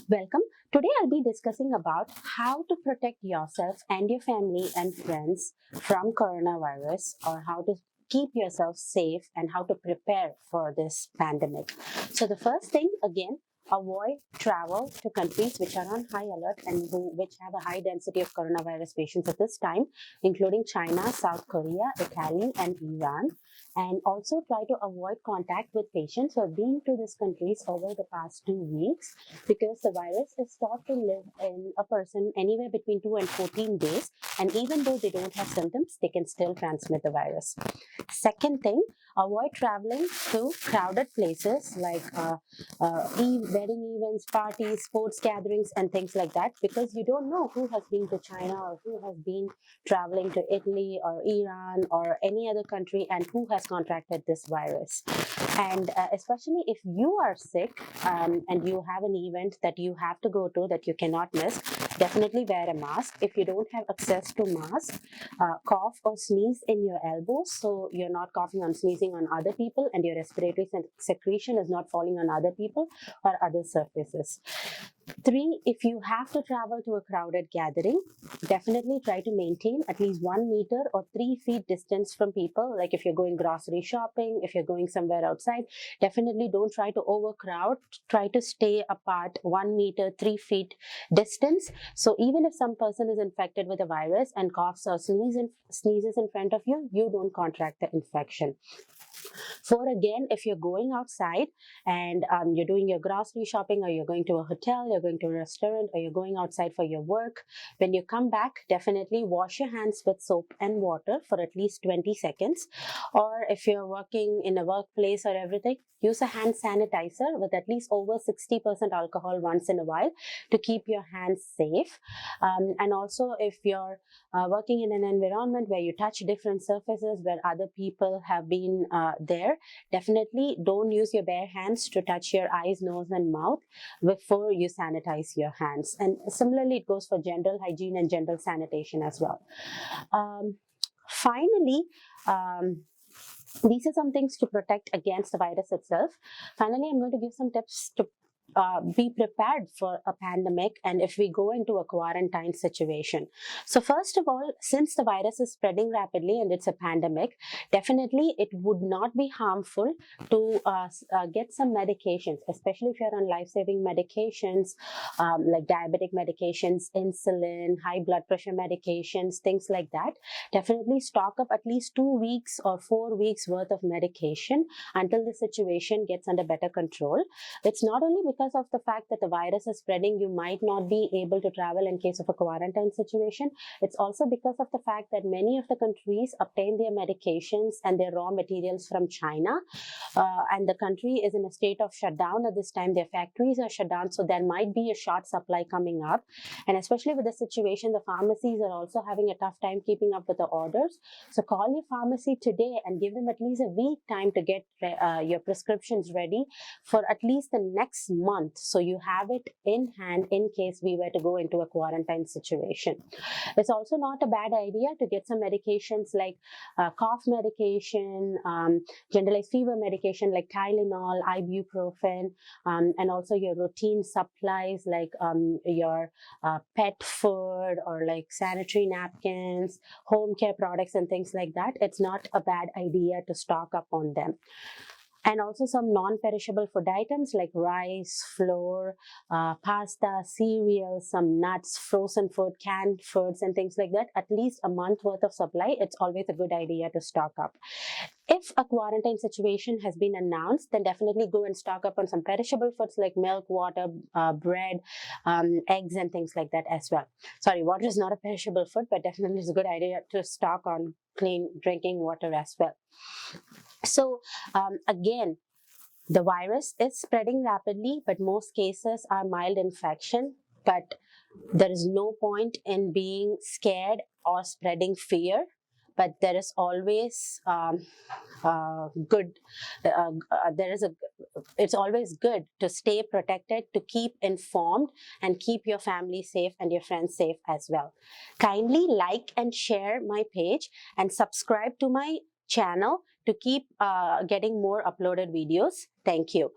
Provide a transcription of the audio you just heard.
Welcome. Today I'll be discussing about how to protect yourself and your family and friends from coronavirus, or how to keep yourself safe and how to prepare for this pandemic. So the first thing, again, avoid travel to countries which are on high alert and which have a high density of coronavirus patients at this time, including China, South Korea, Italy, and Iran. And also try to avoid contact with patients who have been to these countries over the past 2 weeks, because the virus is thought to live in a person anywhere between 2 and 14 days. And even though they don't have symptoms, they can still transmit the virus. Second thing, avoid traveling to crowded places like wedding events, parties, sports gatherings, and things like that, because you don't know who has been to China or who has been traveling to Italy or Iran or any other country and who has contracted this virus. And especially if you are sick and you have an event that you have to go to that you cannot miss, definitely wear a mask. If you don't have access to mask, cough or sneeze in your elbows so you're not coughing and sneezing on other people and your respiratory secretion is not falling on other people or other surfaces. 3, if you have to travel to a crowded gathering, definitely try to maintain at least 1 meter or 3 feet distance from people. Like if you're going grocery shopping, if you're going somewhere outside, definitely don't try to overcrowd. Try to stay apart 1 meter, 3 feet distance. So even if some person is infected with a virus and coughs or sneezes in front of you, you don't contract the infection. 4, again, if you're going outside and you're doing your grocery shopping, or you're going to a hotel, you're going to a restaurant, or you're going outside for your work, when you come back, definitely wash your hands with soap and water for at least 20 seconds. Or if you're working in a workplace or everything, use a hand sanitizer with at least over 60% alcohol once in a while to keep your hands safe. And also, if you're working in an environment where you touch different surfaces where other people have been there, definitely don't use your bare hands to touch your eyes, nose, and mouth before you sanitize your hands. And similarly, it goes for general hygiene and general sanitation as well. Finally, these are some things to protect against the virus itself. Finally, I'm going to give some tips to be prepared for a pandemic and if we go into a quarantine situation. So first of all, since the virus is spreading rapidly and it's a pandemic, definitely it would not be harmful to get some medications, especially if you're on life-saving medications like diabetic medications, insulin, high blood pressure medications, things like that. Definitely stock up at least 2 weeks or 4 weeks worth of medication until the situation gets under better control. It's not only because of the fact that the virus is spreading, you might not be able to travel in case of a quarantine situation. It's also because of the fact that many of the countries obtain their medications and their raw materials from China. And the country is in a state of shutdown at this time. Their factories are shut down, so there might be a short supply coming up. And especially with the situation, the pharmacies are also having a tough time keeping up with the orders. So call your pharmacy today and give them at least a week time to get your prescriptions ready for at least the next month, so you have it in hand in case we were to go into a quarantine situation. It's also not a bad idea to get some medications like cough medication, generalized fever medication like Tylenol, ibuprofen, and also your routine supplies like your pet food or like sanitary napkins, home care products, and things like that. It's not a bad idea to stock up on them. And also some non-perishable food items like rice, flour, pasta, cereals, some nuts, frozen food, canned foods, and things like that. At least a month worth of supply. It's always a good idea to stock up. If a quarantine situation has been announced, then definitely go and stock up on some perishable foods like milk, water, bread, eggs, and things like that as well. Sorry, water is not a perishable food, but definitely it's a good idea to stock on clean drinking water as well. So again, the virus is spreading rapidly, but most cases are mild infection. But there is no point in being scared or spreading fear. But there is always it's always good to stay protected, to keep informed, and keep your family safe and your friends safe as well. Kindly like and share my page and subscribe to my channel to keep getting more uploaded videos. Thank you.